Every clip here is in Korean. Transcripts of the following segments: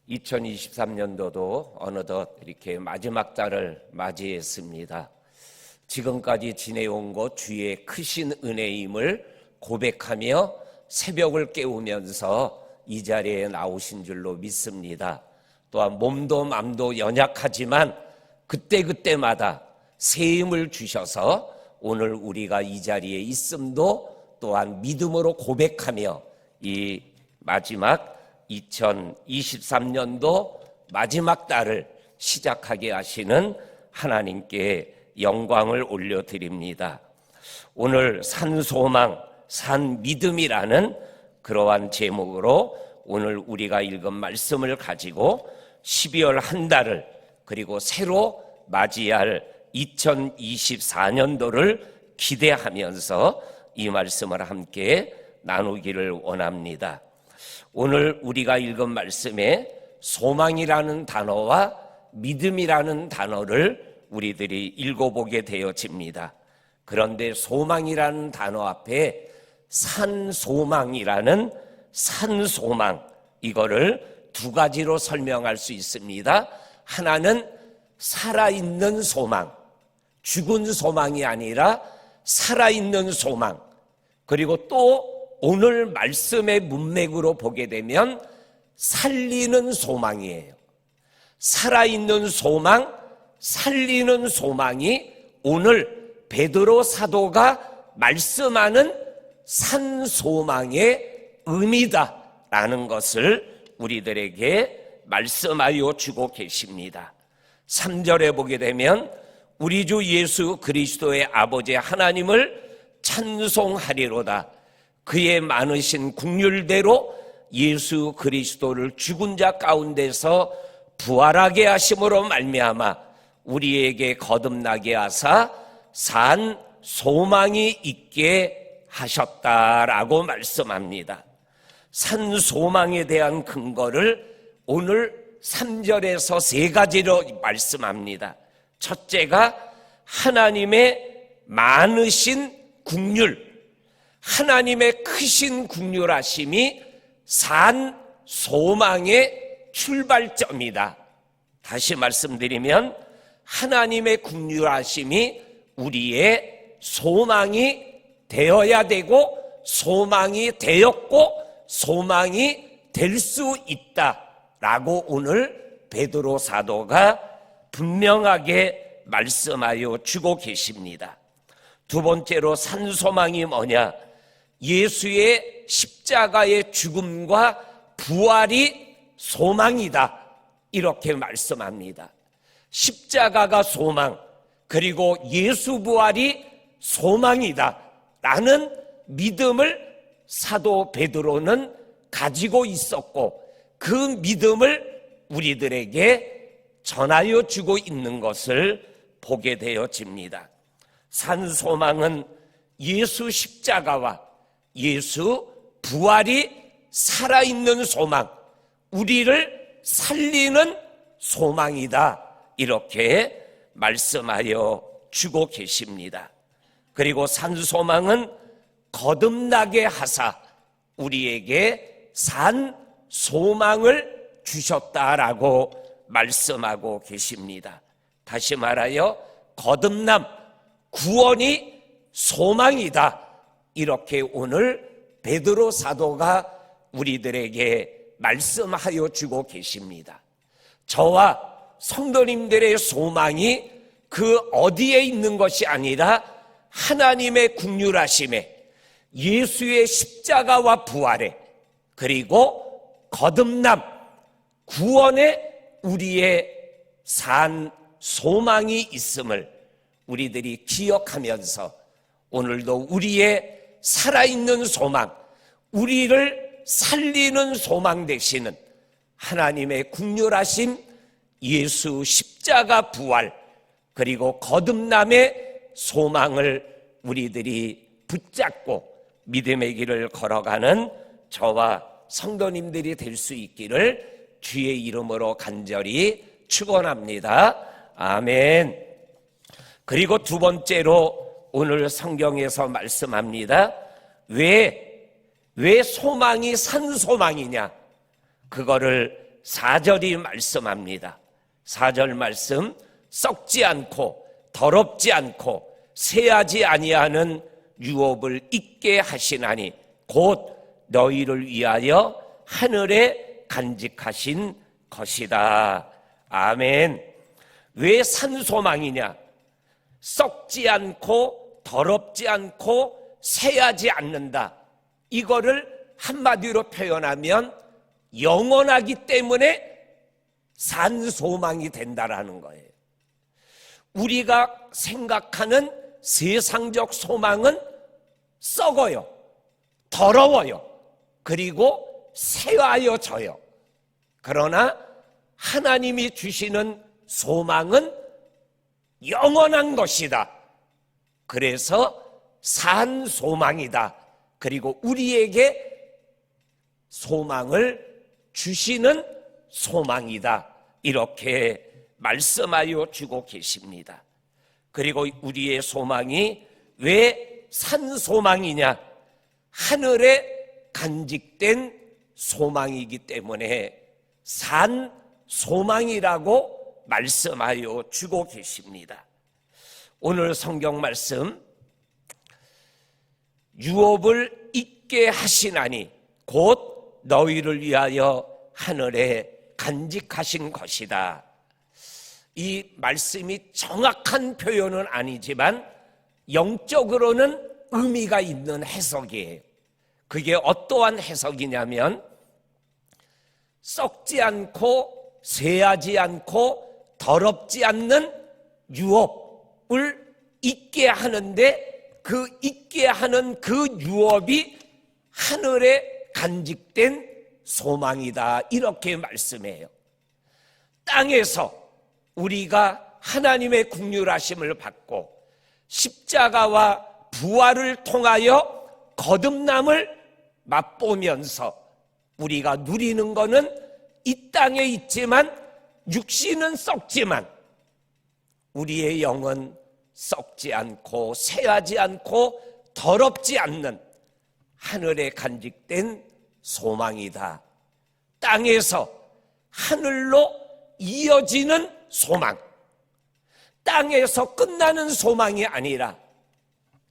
2023년도도 어느덧 이렇게 마지막 달을 맞이했습니다. 지금까지 지내온 것 주의 크신 은혜임을 고백하며 새벽을 깨우면서 이 자리에 나오신 줄로 믿습니다. 또한 몸도 맘도 연약하지만 그때그때마다 새 힘을 주셔서 오늘 우리가 이 자리에 있음도 또한 믿음으로 고백하며 이 마지막 2023년도 마지막 달을 시작하게 하시는 하나님께 영광을 올려드립니다. 오늘 산소망, 산믿음이라는 그러한 제목으로 오늘 우리가 읽은 말씀을 가지고 12월 한 달을 그리고 새로 맞이할 2024년도를 기대하면서 이 말씀을 함께 나누기를 원합니다. 오늘 우리가 읽은 말씀에 소망이라는 단어와 믿음이라는 단어를 우리들이 읽어보게 되어집니다. 그런데 소망이라는 단어 앞에 산소망이라는 산소망, 이거를 두 가지로 설명할 수 있습니다. 하나는 살아있는 소망, 죽은 소망이 아니라 살아있는 소망. 그리고 또 오늘 말씀의 문맥으로 보게 되면 살리는 소망이에요. 살아있는 소망, 살리는 소망이 오늘 베드로 사도가 말씀하는 산소망의 의미다라는 것을 우리들에게 말씀하여 주고 계십니다. 3절에 보게 되면 우리 주 예수 그리스도의 아버지 하나님을 찬송하리로다. 그의 많으신 긍휼대로 예수 그리스도를 죽은 자 가운데서 부활하게 하심으로 말미암아 우리에게 거듭나게 하사 산 소망이 있게 하셨다라고 말씀합니다. 산 소망에 대한 근거를 오늘 3절에서 세 가지로 말씀합니다. 첫째가 하나님의 많으신 긍휼, 하나님의 크신 긍휼하심이 산 소망의 출발점이다. 다시 말씀드리면 하나님의 긍휼하심이 우리의 소망이 되어야 되고 소망이 되었고 소망이 될 수 있다라고 오늘 베드로 사도가 분명하게 말씀하여 주고 계십니다. 두 번째로 산소망이 뭐냐? 예수의 십자가의 죽음과 부활이 소망이다, 이렇게 말씀합니다. 십자가가 소망, 그리고 예수 부활이 소망이다 라는 믿음을 사도 베드로는 가지고 있었고 그 믿음을 우리들에게 전하여 주고 있는 것을 보게 되어집니다. 산소망은 예수 십자가와 예수 부활이 살아있는 소망, 우리를 살리는 소망이다, 이렇게 말씀하여 주고 계십니다. 그리고 산소망은 거듭나게 하사 우리에게 산 소망을 주셨다라고 말씀하고 계십니다. 다시 말하여 거듭남, 구원이 소망이다, 이렇게 오늘 베드로 사도가 우리들에게 말씀하여 주고 계십니다. 저와 성도님들의 소망이 그 어디에 있는 것이 아니라 하나님의 긍휼하심에, 예수의 십자가와 부활에, 그리고 거듭남, 구원에 우리의 산 소망이 있음을 우리들이 기억하면서 오늘도 우리의 살아있는 소망, 우리를 살리는 소망 되시는 하나님의 긍휼하심, 예수 십자가 부활, 그리고 거듭남의 소망을 우리들이 붙잡고 믿음의 길을 걸어가는 저와 성도님들이 될 수 있기를 주의 이름으로 간절히 축원합니다. 아멘. 그리고 두 번째로 오늘 성경에서 말씀합니다. 왜 소망이 산소망이냐? 그거를 4절이 말씀합니다. 4절 말씀, 썩지 않고 더럽지 않고 새하지 아니하는 유업을 잊게 하시나니 곧 너희를 위하여 하늘에 간직하신 것이다. 아멘. 왜 산소망이냐? 썩지 않고 더럽지 않고 새하지 않는다. 이거를 한마디로 표현하면 영원하기 때문에 산소망이 된다라는 거예요. 우리가 생각하는 세상적 소망은 썩어요, 더러워요, 그리고 새하여져요. 그러나 하나님이 주시는 소망은 영원한 것이다. 그래서 산소망이다. 그리고 우리에게 소망을 주시는 소망이다. 이렇게 말씀하여 주고 계십니다. 그리고 우리의 소망이 왜 산소망이냐? 하늘에 간직된 소망이기 때문에 산소망이라고 말씀하여 주고 계십니다. 오늘 성경 말씀, 유업을 잊게 하시나니 곧 너희를 위하여 하늘에 간직하신 것이다. 이 말씀이 정확한 표현은 아니지만 영적으로는 의미가 있는 해석이에요. 그게 어떠한 해석이냐면 썩지 않고 쇠하지 않고 더럽지 않는 유업을 잊게 하는데 그 잊게 하는 그 유업이 하늘에 간직된 소망이다. 이렇게 말씀해요. 땅에서 우리가 하나님의 긍휼하심을 받고 십자가와 부활을 통하여 거듭남을 맛보면서 우리가 누리는 것은 이 땅에 있지만 육신은 썩지만 우리의 영은 썩지 않고 새하지 않고 더럽지 않는 하늘에 간직된 소망이다. 땅에서 하늘로 이어지는 소망, 땅에서 끝나는 소망이 아니라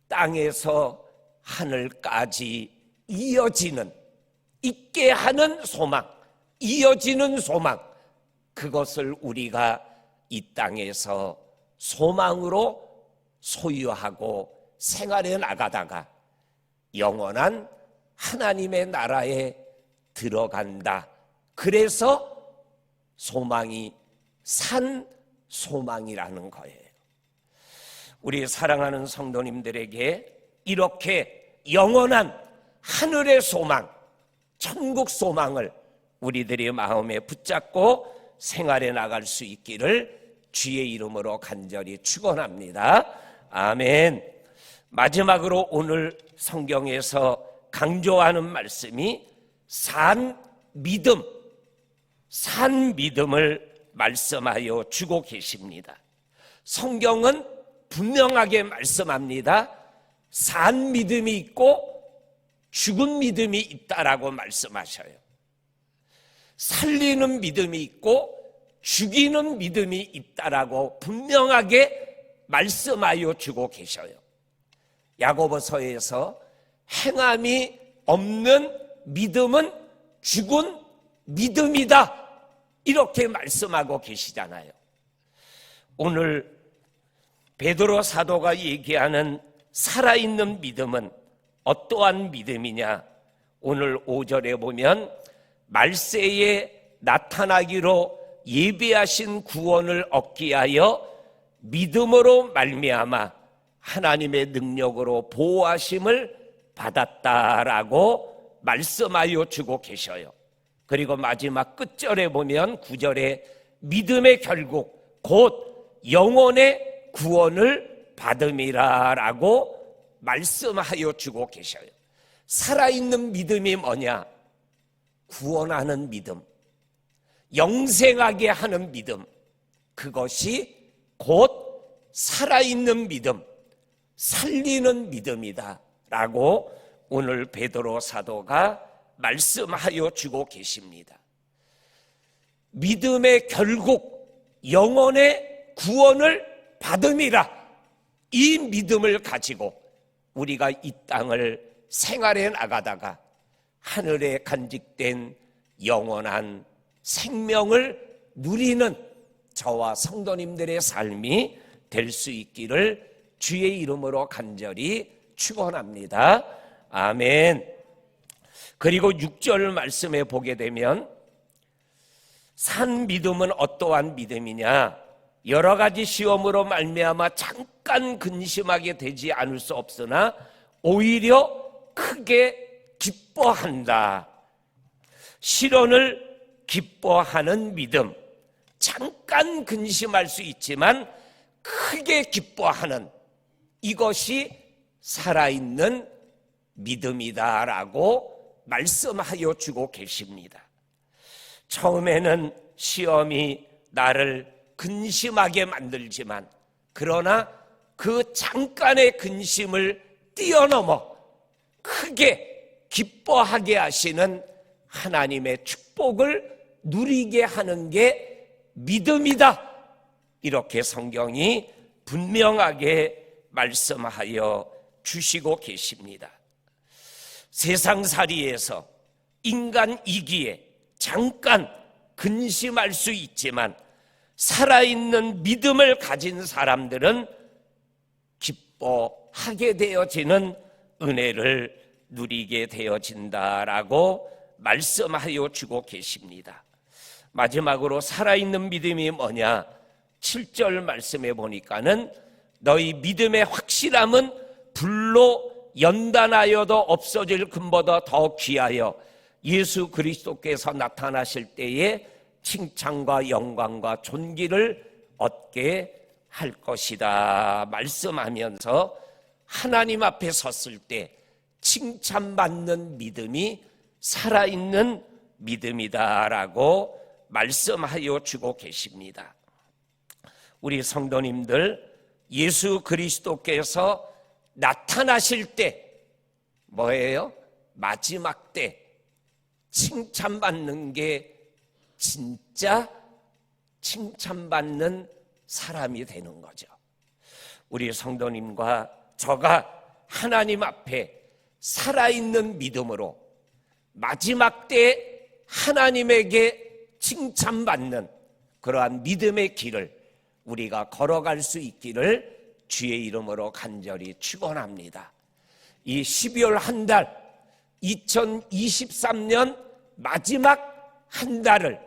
땅에서 하늘까지 이어지는, 있게 하는 소망, 이어지는 소망, 그것을 우리가 이 땅에서 소망으로 소유하고 생활해 나가다가 영원한 하나님의 나라에 들어간다. 그래서 소망이 산 소망이라는 거예요. 우리 사랑하는 성도님들에게 이렇게 영원한 하늘의 소망, 천국 소망을 우리들의 마음에 붙잡고 생활해 나갈 수 있기를 주의 이름으로 간절히 축원합니다. 아멘. 마지막으로 오늘 성경에서 강조하는 말씀이 산 믿음을 말씀하여 주고 계십니다. 성경은 분명하게 말씀합니다. 산 믿음이 있고 죽은 믿음이 있다라고 말씀하셔요. 살리는 믿음이 있고 죽이는 믿음이 있다라고 분명하게 말씀하여 주고 계셔요. 야고보서에서 행함이 없는 믿음은 죽은 믿음이다, 이렇게 말씀하고 계시잖아요. 오늘 베드로 사도가 얘기하는 살아있는 믿음은 어떠한 믿음이냐? 오늘 5절에 보면 말세에 나타나기로 예비하신 구원을 얻기 하여 믿음으로 말미암아 하나님의 능력으로 보호하심을 받았다라고 말씀하여 주고 계셔요. 그리고 마지막 끝절에 보면 9절에 믿음의 결국 곧 영혼의 구원을 받음이라라고 말씀하여 주고 계셔요. 살아있는 믿음이 뭐냐? 구원하는 믿음, 영생하게 하는 믿음, 그것이 곧 살아있는 믿음, 살리는 믿음이다 라고 오늘 베드로 사도가 말씀하여 주고 계십니다. 믿음의 결국 영혼의 구원을 받음이라. 이 믿음을 가지고 우리가 이 땅을 생활해 나가다가 하늘에 간직된 영원한 생명을 누리는 저와 성도님들의 삶이 될 수 있기를 주의 이름으로 간절히 축원합니다. 아멘. 그리고 6절 말씀에 보게 되면 산 믿음은 어떠한 믿음이냐? 여러 가지 시험으로 말미암아 잠깐 근심하게 되지 않을 수 없으나 오히려 크게 기뻐한다. 시련을 기뻐하는 믿음. 잠깐 근심할 수 있지만 크게 기뻐하는 이것이 살아있는 믿음이다라고 말씀하여 주고 계십니다. 처음에는 시험이 나를 근심하게 만들지만 그러나 그 잠깐의 근심을 뛰어넘어 크게 기뻐하게 하시는 하나님의 축복을 누리게 하는 게 믿음이다. 이렇게 성경이 분명하게 말씀하여 주시고 계십니다. 세상살이에서 인간이기에 잠깐 근심할 수 있지만 살아있는 믿음을 가진 사람들은 기뻐하게 되어지는 은혜를 누리게 되어진다라고 말씀하여 주고 계십니다. 마지막으로 살아있는 믿음이 뭐냐? 7절 말씀해 보니까는 너희 믿음의 확실함은 불로 연단하여도 없어질 금보다 더 귀하여 예수 그리스도께서 나타나실 때에 칭찬과 영광과 존귀를 얻게 할 것이다 말씀하면서 하나님 앞에 섰을 때 칭찬받는 믿음이 살아있는 믿음이다라고 말씀하여 주고 계십니다. 우리 성도님들, 예수 그리스도께서 나타나실 때 뭐예요? 마지막 때 칭찬받는 게 진짜 칭찬받는 사람이 되는 거죠. 우리 성도님과 저가 하나님 앞에 살아있는 믿음으로 마지막 때 하나님에게 칭찬받는 그러한 믿음의 길을 우리가 걸어갈 수 있기를 주의 이름으로 간절히 축원합니다. 이 12월 한 달, 2023년 마지막 한 달을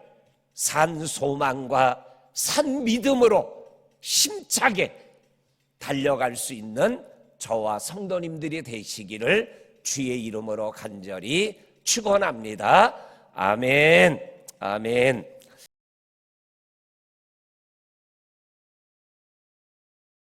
산 소망과 산 믿음으로 힘차게 달려갈 수 있는 저와 성도님들이 되시기를 주의 이름으로 간절히 축원합니다. 아멘. 아멘.